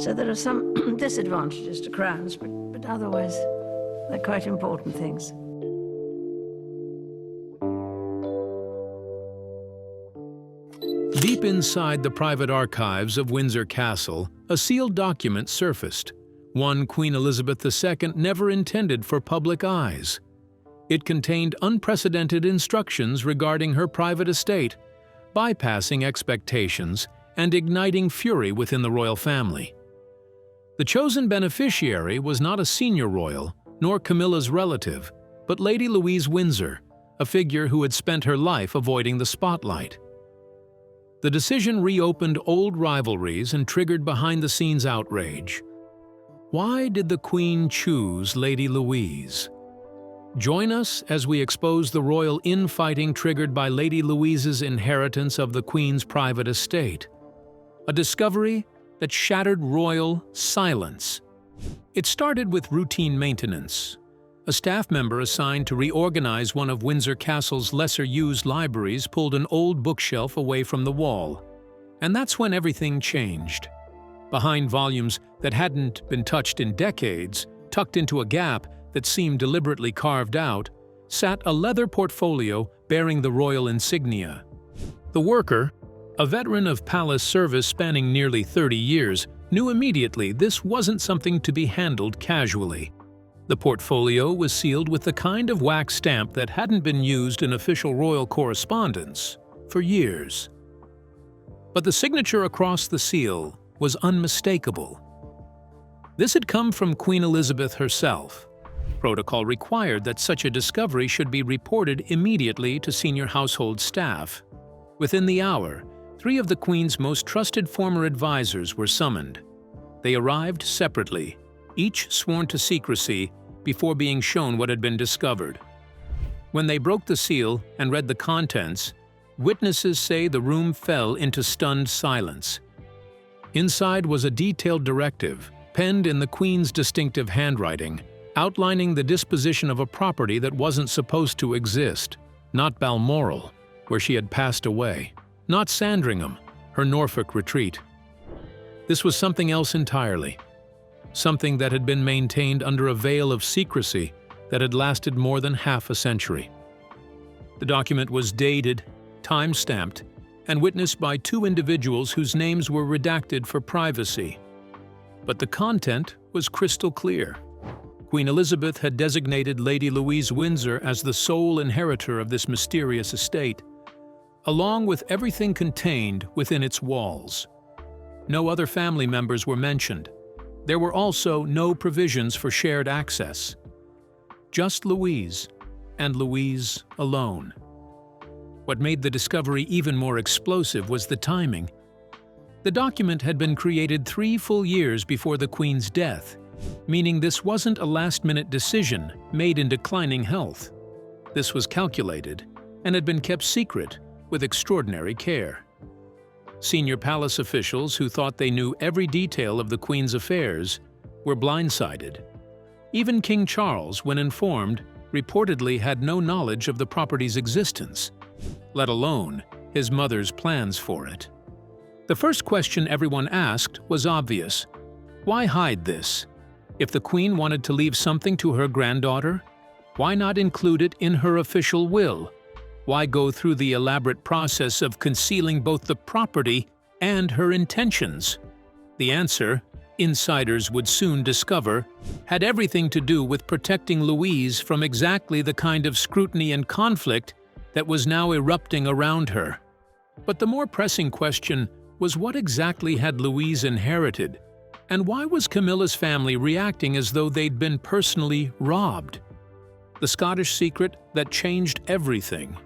So there are some disadvantages to crowns, but otherwise they're quite important things. Deep inside the private archives of Windsor Castle, a sealed document surfaced, one Queen Elizabeth II never intended for public eyes. It contained unprecedented instructions regarding her private estate, bypassing expectations and igniting fury within the royal family. The chosen beneficiary was not a senior royal, nor Camilla's relative, but Lady Louise Windsor, a figure who had spent her life avoiding the spotlight. The decision reopened old rivalries and triggered behind-the-scenes outrage. Why did the Queen choose Lady Louise? Join us as we expose the royal infighting triggered by Lady Louise's inheritance of the Queen's private estate. A discovery that shattered royal silence. It started with routine maintenance. A staff member assigned to reorganize one of Windsor Castle's lesser-used libraries pulled an old bookshelf away from the wall. And that's when everything changed. Behind volumes that hadn't been touched in decades, tucked into a gap that seemed deliberately carved out, sat a leather portfolio bearing the royal insignia. The worker, a veteran of palace service spanning nearly 30 years, knew immediately this wasn't something to be handled casually. The portfolio was sealed with the kind of wax stamp that hadn't been used in official royal correspondence for years. But the signature across the seal was unmistakable. This had come from Queen Elizabeth herself. Protocol required that such a discovery should be reported immediately to senior household staff. Within the hour, 3 of the Queen's most trusted former advisors were summoned. They arrived separately, each sworn to secrecy before being shown what had been discovered. When they broke the seal and read the contents, witnesses say the room fell into stunned silence. Inside was a detailed directive, penned in the Queen's distinctive handwriting, outlining the disposition of a property that wasn't supposed to exist, not Balmoral, where she had passed away, not Sandringham, her Norfolk retreat. This was something else entirely, something that had been maintained under a veil of secrecy that had lasted more than half a century. The document was dated, time-stamped, and witnessed by 2 individuals whose names were redacted for privacy. But the content was crystal clear. Queen Elizabeth had designated Lady Louise Windsor as the sole inheritor of this mysterious estate, along with everything contained within its walls. No other family members were mentioned. There were also no provisions for shared access. Just Louise, and Louise alone. What made the discovery even more explosive was the timing. The document had been created 3 full years before the Queen's death, meaning this wasn't a last-minute decision made in declining health. This was calculated and had been kept secret with extraordinary care. Senior palace officials who thought they knew every detail of the Queen's affairs were blindsided. Even King Charles, when informed, reportedly had no knowledge of the property's existence, let alone his mother's plans for it. The first question everyone asked was obvious. Why hide this? If the Queen wanted to leave something to her granddaughter, why not include it in her official will? Why go through the elaborate process of concealing both the property and her intentions? The answer, insiders would soon discover, had everything to do with protecting Louise from exactly the kind of scrutiny and conflict that was now erupting around her. But the more pressing question was, what exactly had Louise inherited? And why was Camilla's family reacting as though they'd been personally robbed? The Scottish secret that changed everything.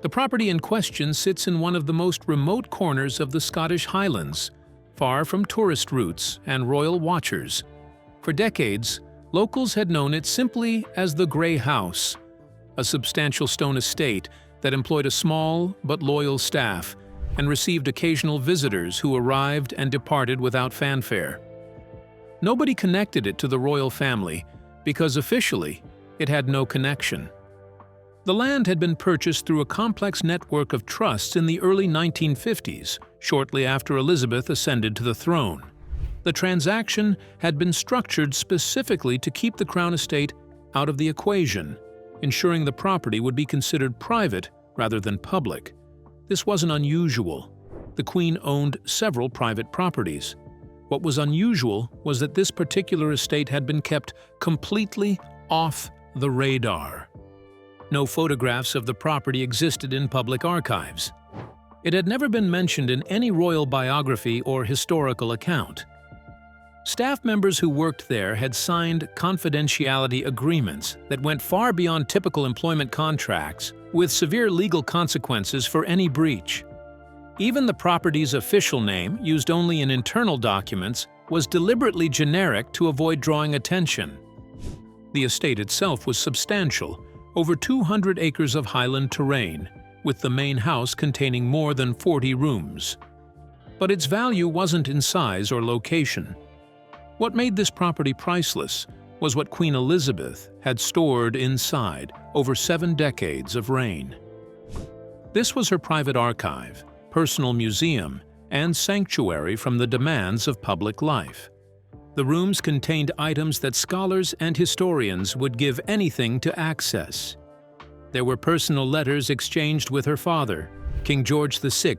The property in question sits in one of the most remote corners of the Scottish Highlands, far from tourist routes and royal watchers. For decades, locals had known it simply as the Grey House, a substantial stone estate that employed a small but loyal staff and received occasional visitors who arrived and departed without fanfare. Nobody connected it to the royal family because officially it had no connection. The land had been purchased through a complex network of trusts in the early 1950s, shortly after Elizabeth ascended to the throne. The transaction had been structured specifically to keep the Crown estate out of the equation, ensuring the property would be considered private rather than public. This wasn't unusual. The Queen owned several private properties. What was unusual was that this particular estate had been kept completely off the radar. No photographs of the property existed in public archives. It had never been mentioned in any royal biography or historical account. Staff members who worked there had signed confidentiality agreements that went far beyond typical employment contracts, with severe legal consequences for any breach. Even the property's official name, used only in internal documents, was deliberately generic to avoid drawing attention. The estate itself was substantial, over 200 acres of highland terrain, with the main house containing more than 40 rooms. But its value wasn't in size or location. What made this property priceless was what Queen Elizabeth had stored inside over 7 decades of reign. This was her private archive, personal museum, and sanctuary from the demands of public life. The rooms contained items that scholars and historians would give anything to access. There were personal letters exchanged with her father, King George VI,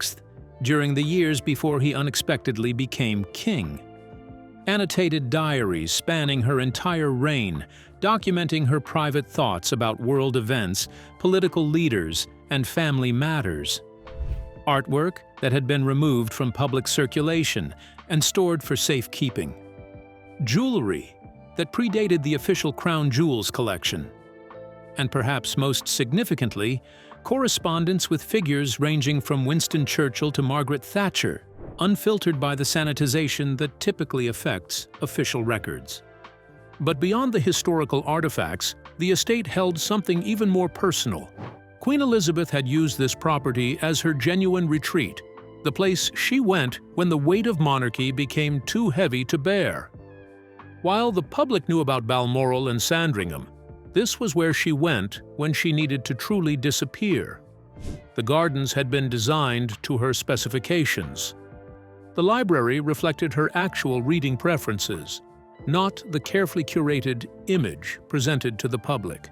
during the years before he unexpectedly became king. Annotated diaries spanning her entire reign, documenting her private thoughts about world events, political leaders, and family matters. Artwork that had been removed from public circulation and stored for safekeeping. Jewelry that predated the official crown jewels collection. And perhaps most significantly, correspondence with figures ranging from Winston Churchill to Margaret Thatcher, unfiltered by the sanitization that typically affects official records. But beyond the historical artifacts, the estate held something even more personal. Queen Elizabeth had used this property as her genuine retreat, the place she went when the weight of monarchy became too heavy to bear. While the public knew about Balmoral and Sandringham, this was where she went when she needed to truly disappear. The gardens had been designed to her specifications. The library reflected her actual reading preferences, not the carefully curated image presented to the public.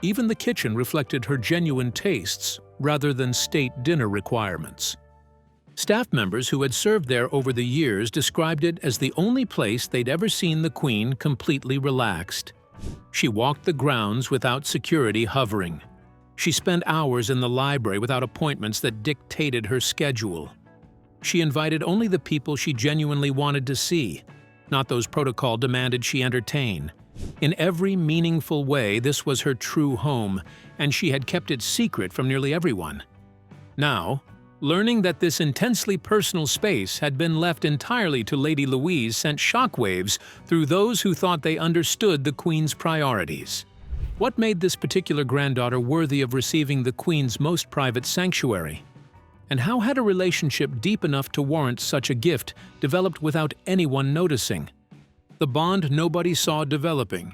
Even the kitchen reflected her genuine tastes rather than state dinner requirements. Staff members who had served there over the years described it as the only place they'd ever seen the Queen completely relaxed. She walked the grounds without security hovering. She spent hours in the library without appointments that dictated her schedule. She invited only the people she genuinely wanted to see, not those protocol demanded she entertain. In every meaningful way, this was her true home, and she had kept it secret from nearly everyone. Now, learning that this intensely personal space had been left entirely to Lady Louise sent shockwaves through those who thought they understood the Queen's priorities. What made this particular granddaughter worthy of receiving the Queen's most private sanctuary? And how had a relationship deep enough to warrant such a gift developed without anyone noticing? The bond nobody saw developing.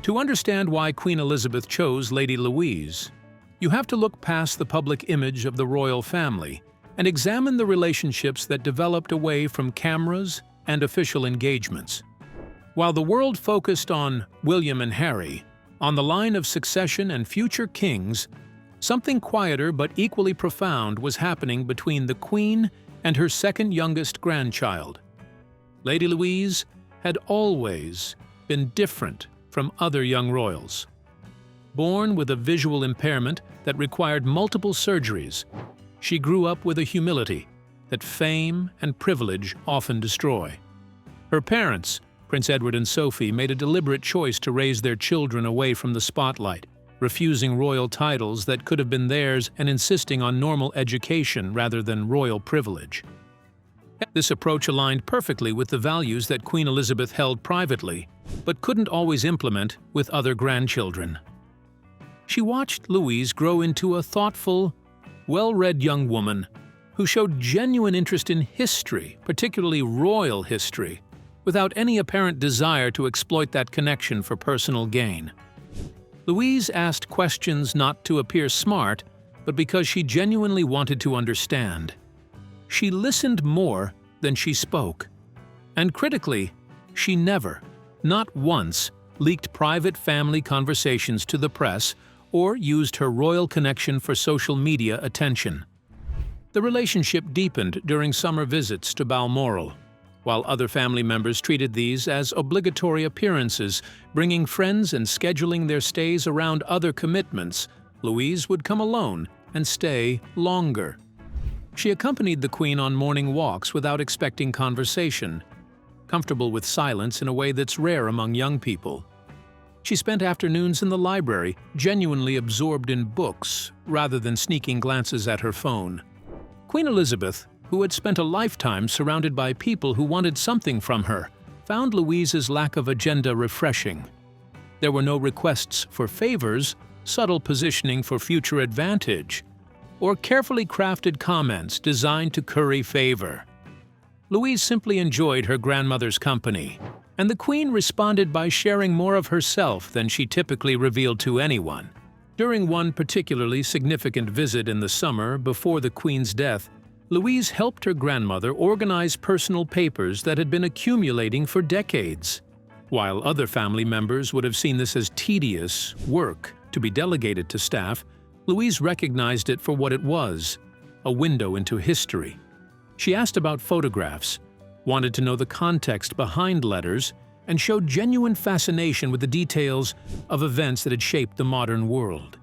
To understand why Queen Elizabeth chose Lady Louise, you have to look past the public image of the royal family and examine the relationships that developed away from cameras and official engagements. While the world focused on William and Harry, on the line of succession and future kings, something quieter but equally profound was happening between the Queen and her second youngest grandchild. Lady Louise had always been different from other young royals. Born with a visual impairment that required multiple surgeries, she grew up with a humility that fame and privilege often destroy. Her parents, Prince Edward and Sophie, made a deliberate choice to raise their children away from the spotlight, refusing royal titles that could have been theirs and insisting on normal education rather than royal privilege. This approach aligned perfectly with the values that Queen Elizabeth held privately, but couldn't always implement with other grandchildren. She watched Louise grow into a thoughtful, well-read young woman who showed genuine interest in history, particularly royal history, without any apparent desire to exploit that connection for personal gain. Louise asked questions not to appear smart, but because she genuinely wanted to understand. She listened more than she spoke. And critically, she never, not once, leaked private family conversations to the press or used her royal connection for social media attention. The relationship deepened during summer visits to Balmoral, while other family members treated these as obligatory appearances, bringing friends and scheduling their stays around other commitments. Louise would come alone and stay longer. She accompanied the Queen on morning walks without expecting conversation, comfortable with silence in a way that's rare among young people. She spent afternoons in the library, genuinely absorbed in books, rather than sneaking glances at her phone. Queen Elizabeth, who had spent a lifetime surrounded by people who wanted something from her, found Louise's lack of agenda refreshing. There were no requests for favors, subtle positioning for future advantage, or carefully crafted comments designed to curry favor. Louise simply enjoyed her grandmother's company, and the Queen responded by sharing more of herself than she typically revealed to anyone. During one particularly significant visit in the summer before the Queen's death, Louise helped her grandmother organize personal papers that had been accumulating for decades. While other family members would have seen this as tedious work to be delegated to staff, Louise recognized it for what it was, a window into history. She asked about photographs, wanted to know the context behind letters, and showed genuine fascination with the details of events that had shaped the modern world.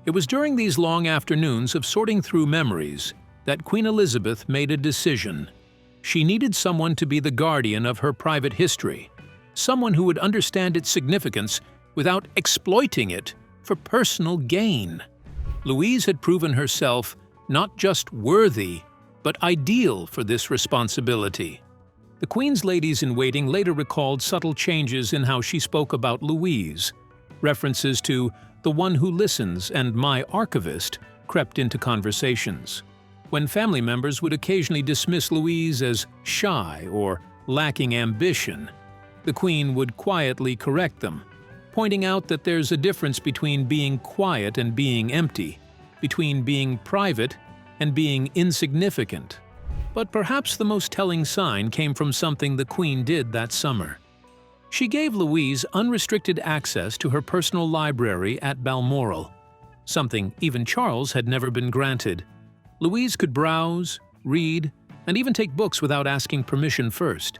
It was during these long afternoons of sorting through memories that Queen Elizabeth made a decision. She needed someone to be the guardian of her private history, someone who would understand its significance without exploiting it for personal gain. Louise had proven herself not just worthy, but ideal for this responsibility. The Queen's ladies-in-waiting later recalled subtle changes in how she spoke about Louise. References to "the one who listens" and "my archivist" crept into conversations. When family members would occasionally dismiss Louise as shy or lacking ambition, the Queen would quietly correct them, pointing out that there's a difference between being quiet and being empty, between being private and being insignificant. But perhaps the most telling sign came from something the Queen did that summer. She gave Louise unrestricted access to her personal library at Balmoral, something even Charles had never been granted. Louise could browse, read, and even take books without asking permission first.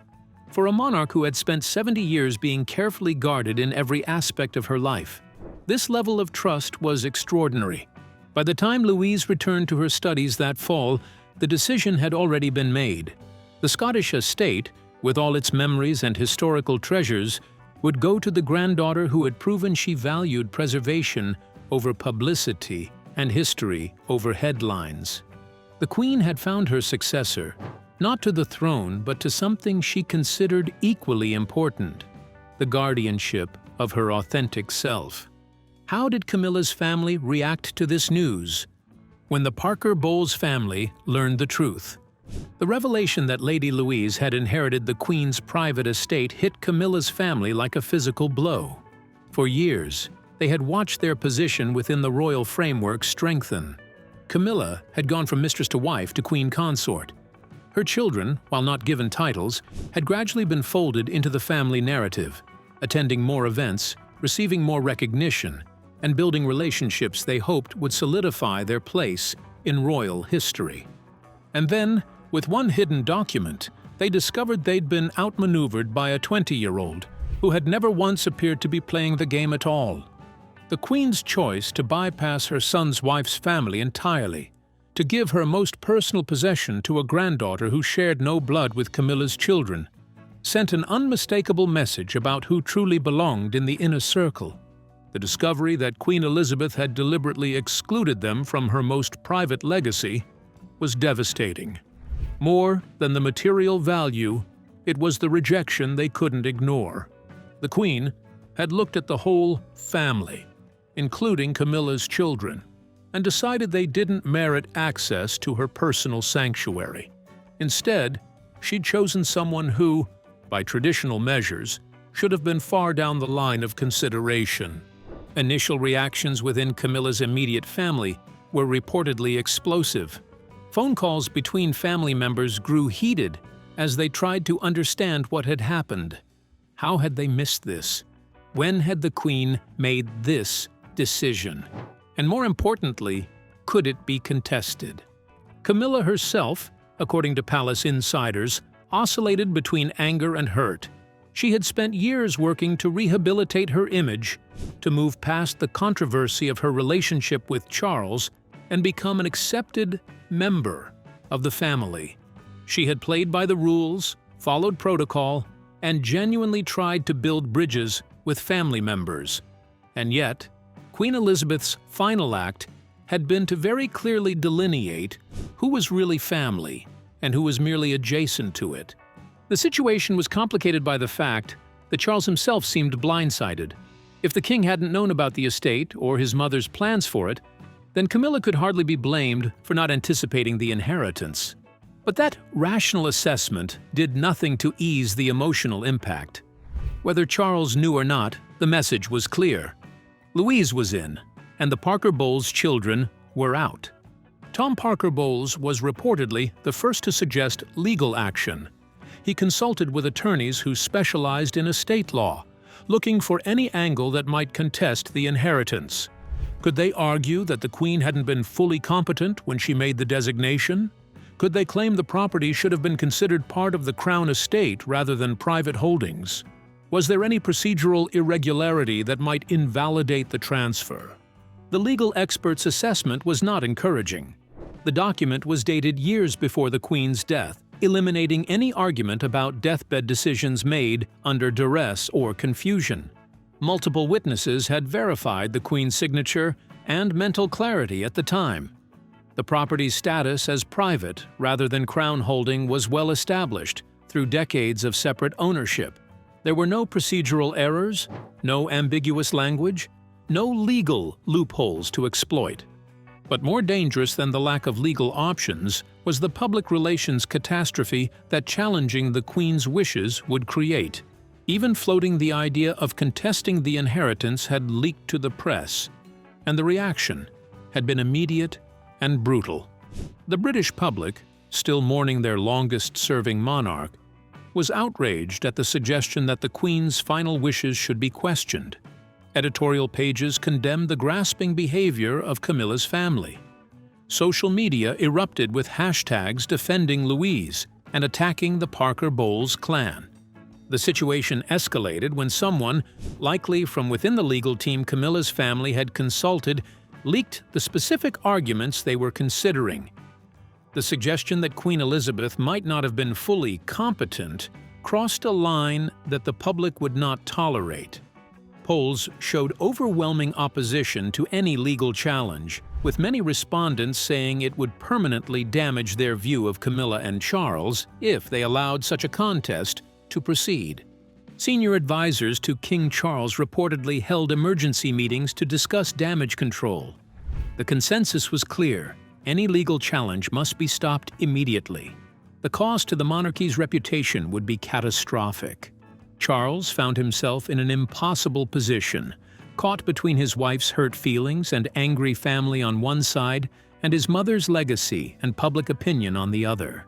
For a monarch who had spent 70 years being carefully guarded in every aspect of her life, this level of trust was extraordinary. By the time Louise returned to her studies that fall, the decision had already been made. The Scottish estate, with all its memories and historical treasures, would go to the granddaughter who had proven she valued preservation over publicity and history over headlines. The Queen had found her successor, not to the throne but to something she considered equally important: the guardianship of her authentic self. How did Camilla's family react to this news? When the Parker Bowles family learned the truth, the revelation that Lady Louise had inherited the Queen's private estate hit Camilla's family like a physical blow. For years, they had watched their position within the royal framework strengthen. Camilla had gone from mistress to wife to queen consort. Her children, while not given titles, had gradually been folded into the family narrative, attending more events, receiving more recognition, and building relationships they hoped would solidify their place in royal history. And then, with one hidden document, they discovered they'd been outmaneuvered by a 20-year-old who had never once appeared to be playing the game at all. The Queen's choice to bypass her son's wife's family entirely, to give her most personal possession to a granddaughter who shared no blood with Camilla's children, sent an unmistakable message about who truly belonged in the inner circle. The discovery that Queen Elizabeth had deliberately excluded them from her most private legacy was devastating. More than the material value, it was the rejection they couldn't ignore. The Queen had looked at the whole family, including Camilla's children, and decided they didn't merit access to her personal sanctuary. Instead, she'd chosen someone who, by traditional measures, should have been far down the line of consideration. Initial reactions within Camilla's immediate family were reportedly explosive. Phone calls between family members grew heated, as they tried to understand what had happened. How had they missed this? When had the Queen made this decision? And more importantly, could it be contested? Camilla herself, according to palace insiders, oscillated between anger and hurt. She had spent years working to rehabilitate her image, to move past the controversy of her relationship with Charles and become an accepted member of the family. She had played by the rules, followed protocol, and genuinely tried to build bridges with family members. And yet, Queen Elizabeth's final act had been to very clearly delineate who was really family and who was merely adjacent to it. The situation was complicated by the fact that Charles himself seemed blindsided. If the king hadn't known about the estate or his mother's plans for it, then Camilla could hardly be blamed for not anticipating the inheritance. But that rational assessment did nothing to ease the emotional impact. Whether Charles knew or not, the message was clear. Louise was in, and the Parker Bowles children were out. Tom Parker Bowles was reportedly the first to suggest legal action. He consulted with attorneys who specialized in estate law, looking for any angle that might contest the inheritance. Could they argue that the Queen hadn't been fully competent when she made the designation? Could they claim the property should have been considered part of the Crown estate rather than private holdings? Was there any procedural irregularity that might invalidate the transfer? The legal expert's assessment was not encouraging. The document was dated years before the Queen's death, eliminating any argument about deathbed decisions made under duress or confusion. Multiple witnesses had verified the Queen's signature and mental clarity at the time. The property's status as private rather than Crown holding was well established through decades of separate ownership. There were no procedural errors, no ambiguous language, no legal loopholes to exploit. But more dangerous than the lack of legal options was the public relations catastrophe that challenging the Queen's wishes would create. Even floating the idea of contesting the inheritance had leaked to the press, and the reaction had been immediate and brutal. The British public, still mourning their longest-serving monarch, was outraged at the suggestion that the Queen's final wishes should be questioned. Editorial pages condemned the grasping behavior of Camilla's family. Social media erupted with hashtags defending Louise and attacking the Parker Bowles clan. The situation escalated when someone, likely from within the legal team Camilla's family had consulted, leaked the specific arguments they were considering. The suggestion that Queen Elizabeth might not have been fully competent crossed a line that the public would not tolerate. Polls showed overwhelming opposition to any legal challenge, with many respondents saying it would permanently damage their view of Camilla and Charles if they allowed such a contest to proceed. Senior advisors to King Charles reportedly held emergency meetings to discuss damage control. The consensus was clear: any legal challenge must be stopped immediately. The cost to the monarchy's reputation would be catastrophic. Charles found himself in an impossible position, caught between his wife's hurt feelings and angry family on one side and his mother's legacy and public opinion on the other.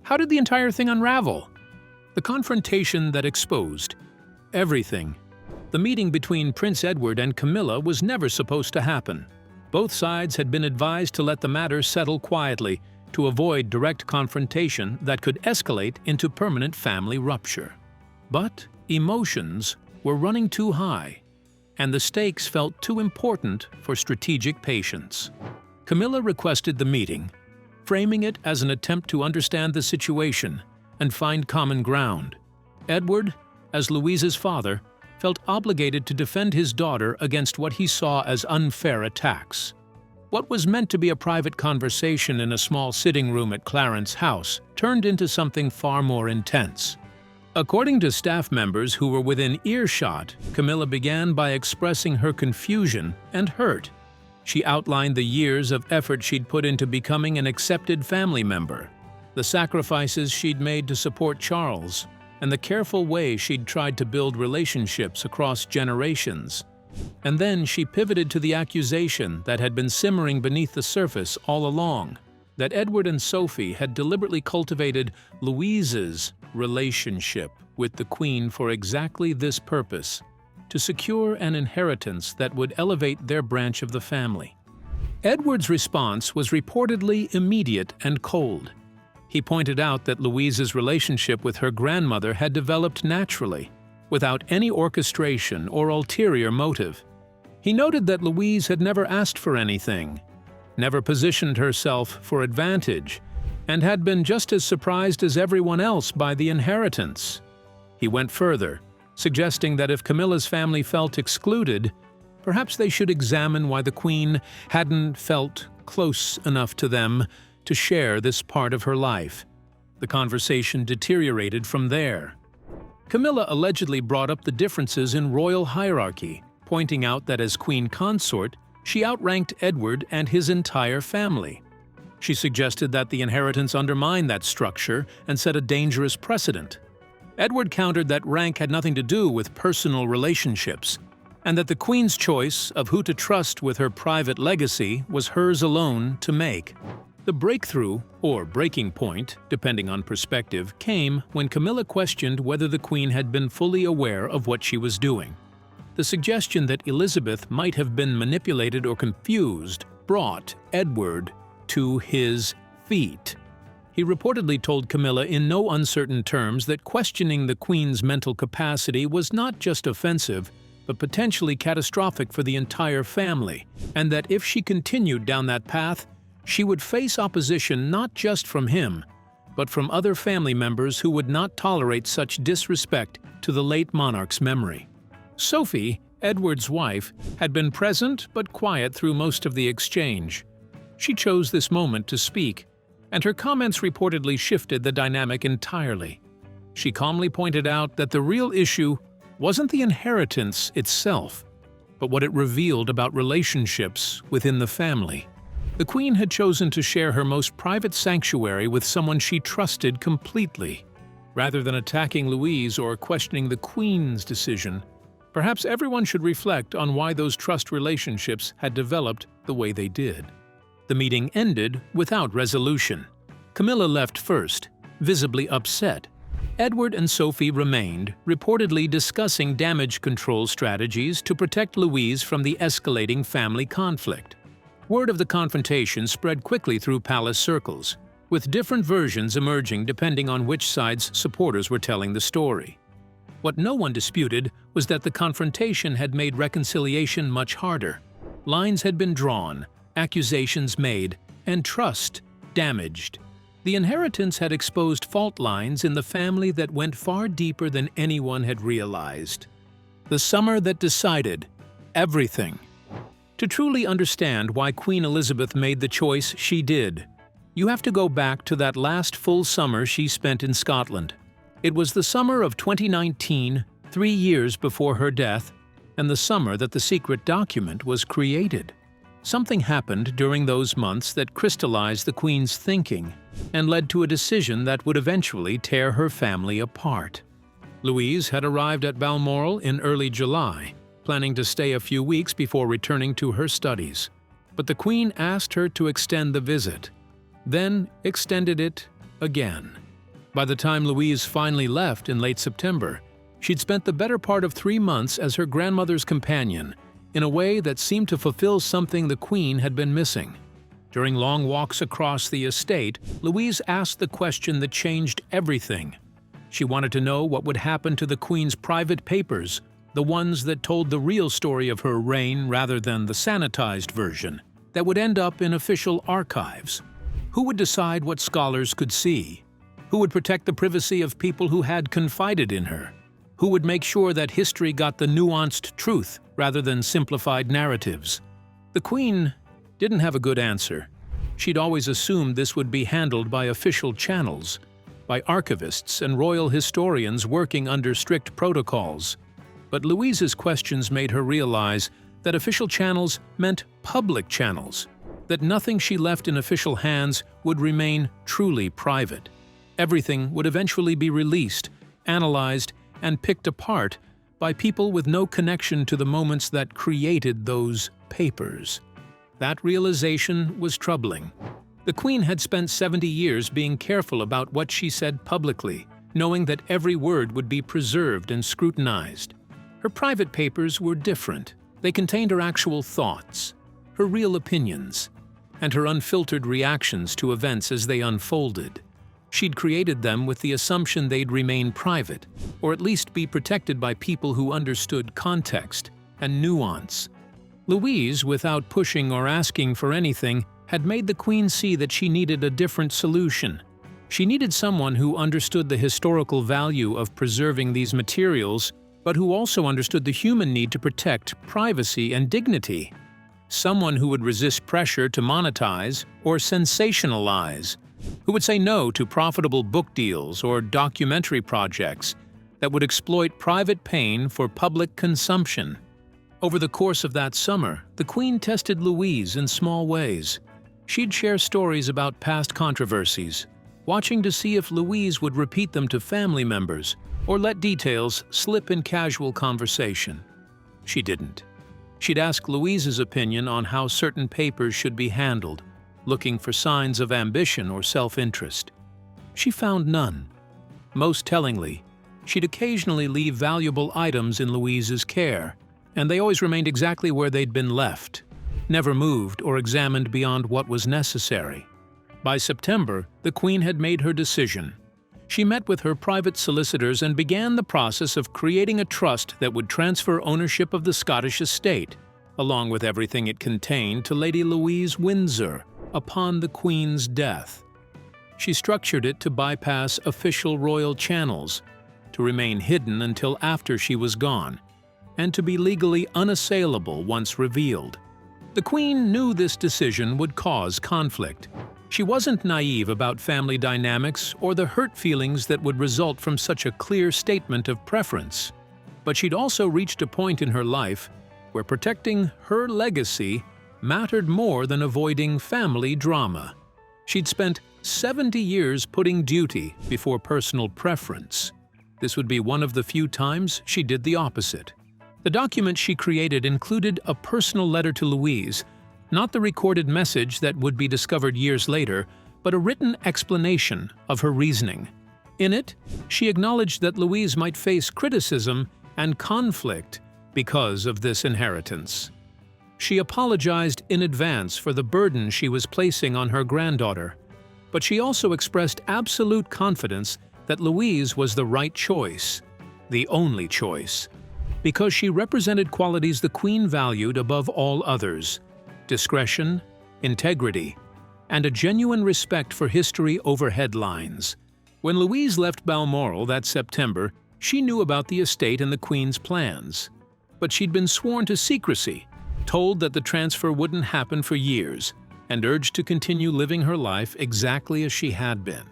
How did the entire thing unravel? The confrontation that exposed everything. The meeting between Prince Edward and Camilla was never supposed to happen. Both sides had been advised to let the matter settle quietly, to avoid direct confrontation that could escalate into permanent family rupture. But emotions were running too high, and the stakes felt too important for strategic patience. Camilla requested the meeting, framing it as an attempt to understand the situation and find common ground. Edward, as Louise's father, felt obligated to defend his daughter against what he saw as unfair attacks. What was meant to be a private conversation in a small sitting room at Clarence House turned into something far more intense. According to staff members who were within earshot, Camilla began by expressing her confusion and hurt. She outlined the years of effort she'd put into becoming an accepted family member, the sacrifices she'd made to support Charles, and the careful way she'd tried to build relationships across generations. And then she pivoted to the accusation that had been simmering beneath the surface all along. that Edward and Sophie had deliberately cultivated Louise's relationship with the Queen for exactly this purpose, to secure an inheritance that would elevate their branch of the family. Edward's response was reportedly immediate and cold. He pointed out that Louise's relationship with her grandmother had developed naturally, without any orchestration or ulterior motive. He noted that Louise had never asked for anything, never positioned herself for advantage, and had been just as surprised as everyone else by the inheritance. He went further, suggesting that if Camilla's family felt excluded, perhaps they should examine why the Queen hadn't felt close enough to them to share this part of her life. The conversation deteriorated from there. Camilla allegedly brought up the differences in royal hierarchy, pointing out that as Queen Consort, she outranked Edward and his entire family. She suggested that the inheritance undermined that structure and set a dangerous precedent. Edward countered that rank had nothing to do with personal relationships, and that the Queen's choice of who to trust with her private legacy was hers alone to make. The breakthrough, or breaking point, depending on perspective, came when Camilla questioned whether the Queen had been fully aware of what she was doing. The suggestion that Elizabeth might have been manipulated or confused brought Edward to his feet. He reportedly told Camilla in no uncertain terms that questioning the Queen's mental capacity was not just offensive, but potentially catastrophic for the entire family, and that if she continued down that path, she would face opposition not just from him, but from other family members who would not tolerate such disrespect to the late monarch's memory. Sophie, Edward's wife, had been present but quiet through most of the exchange. She chose this moment to speak, and her comments reportedly shifted the dynamic entirely. She calmly pointed out that the real issue wasn't the inheritance itself, but what it revealed about relationships within the family. The Queen had chosen to share her most private sanctuary with someone she trusted completely. Rather than attacking Louise or questioning the Queen's decision, perhaps everyone should reflect on why those trust relationships had developed the way they did. The meeting ended without resolution. Camilla left first, visibly upset. Edward and Sophie remained, reportedly discussing damage control strategies to protect Louise from the escalating family conflict. Word of the confrontation spread quickly through palace circles, with different versions emerging depending on which side's supporters were telling the story. What no one disputed was that the confrontation had made reconciliation much harder. Lines had been drawn, accusations made, and trust damaged. The inheritance had exposed fault lines in the family that went far deeper than anyone had realized. The summer that decided everything. To truly understand why Queen Elizabeth made the choice she did, you have to go back to that last full summer she spent in Scotland. It was the summer of 2019, 3 years before her death, and the summer that the secret document was created. Something happened during those months that crystallized the Queen's thinking and led to a decision that would eventually tear her family apart. Louise had arrived at Balmoral in early July, planning to stay a few weeks before returning to her studies. But the Queen asked her to extend the visit, then extended it again. By the time Louise finally left in late September, she'd spent the better part of 3 months as her grandmother's companion, in a way that seemed to fulfill something the Queen had been missing. During long walks across the estate, Louise asked the question that changed everything. She wanted to know what would happen to the Queen's private papers, the ones that told the real story of her reign rather than the sanitized version, that would end up in official archives. Who would decide what scholars could see? Who would protect the privacy of people who had confided in her? Who would make sure that history got the nuanced truth rather than simplified narratives? The Queen didn't have a good answer. She'd always assumed this would be handled by official channels, by archivists and royal historians working under strict protocols. But Louise's questions made her realize that official channels meant public channels, that nothing she left in official hands would remain truly private. Everything would eventually be released, analyzed, and picked apart by people with no connection to the moments that created those papers. That realization was troubling. The Queen had spent 70 years being careful about what she said publicly, knowing that every word would be preserved and scrutinized. Her private papers were different. They contained her actual thoughts, her real opinions, and her unfiltered reactions to events as they unfolded. She'd created them with the assumption they'd remain private, or at least be protected by people who understood context and nuance. Louise, without pushing or asking for anything, had made the Queen see that she needed a different solution. She needed someone who understood the historical value of preserving these materials, but who also understood the human need to protect privacy and dignity. Someone who would resist pressure to monetize or sensationalize, who would say no to profitable book deals or documentary projects that would exploit private pain for public consumption. Over the course of that summer, the Queen tested Louise in small ways. She'd share stories about past controversies, watching to see if Louise would repeat them to family members or let details slip in casual conversation. She didn't. She'd ask Louise's opinion on how certain papers should be handled, looking for signs of ambition or self-interest. She found none. Most tellingly, she'd occasionally leave valuable items in Louise's care, and they always remained exactly where they'd been left, never moved or examined beyond what was necessary. By September, the Queen had made her decision. She met with her private solicitors and began the process of creating a trust that would transfer ownership of the Scottish estate, along with everything it contained, to Lady Louise Windsor upon the Queen's death. She structured it to bypass official royal channels, to remain hidden until after she was gone, and to be legally unassailable once revealed. The Queen knew this decision would cause conflict. She wasn't naive about family dynamics or the hurt feelings that would result from such a clear statement of preference. But she'd also reached a point in her life where protecting her legacy mattered more than avoiding family drama. She'd spent 70 years putting duty before personal preference. This would be one of the few times she did the opposite. The document she created included a personal letter to Louise, not the recorded message that would be discovered years later, but a written explanation of her reasoning. In it, she acknowledged that Louise might face criticism and conflict because of this inheritance. She apologized in advance for the burden she was placing on her granddaughter, but she also expressed absolute confidence that Louise was the right choice, the only choice, because she represented qualities the Queen valued above all others: discretion, integrity, and a genuine respect for history over headlines. When Louise left Balmoral that September, she knew about the estate and the Queen's plans. But she'd been sworn to secrecy, told that the transfer wouldn't happen for years, and urged to continue living her life exactly as she had been.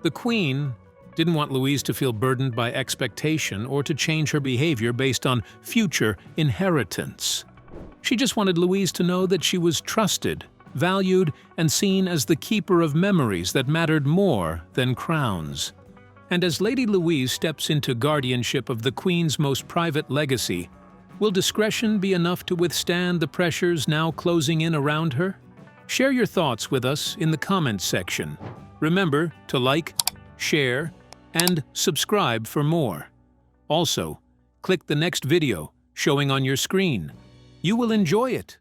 The Queen didn't want Louise to feel burdened by expectation or to change her behavior based on future inheritance. She just wanted Louise to know that she was trusted, valued, and seen as the keeper of memories that mattered more than crowns. And as Lady Louise steps into guardianship of the Queen's most private legacy, will discretion be enough to withstand the pressures now closing in around her? Share your thoughts with us in the comments section. Remember to like, share, and subscribe for more. Also, click the next video showing on your screen. You will enjoy it.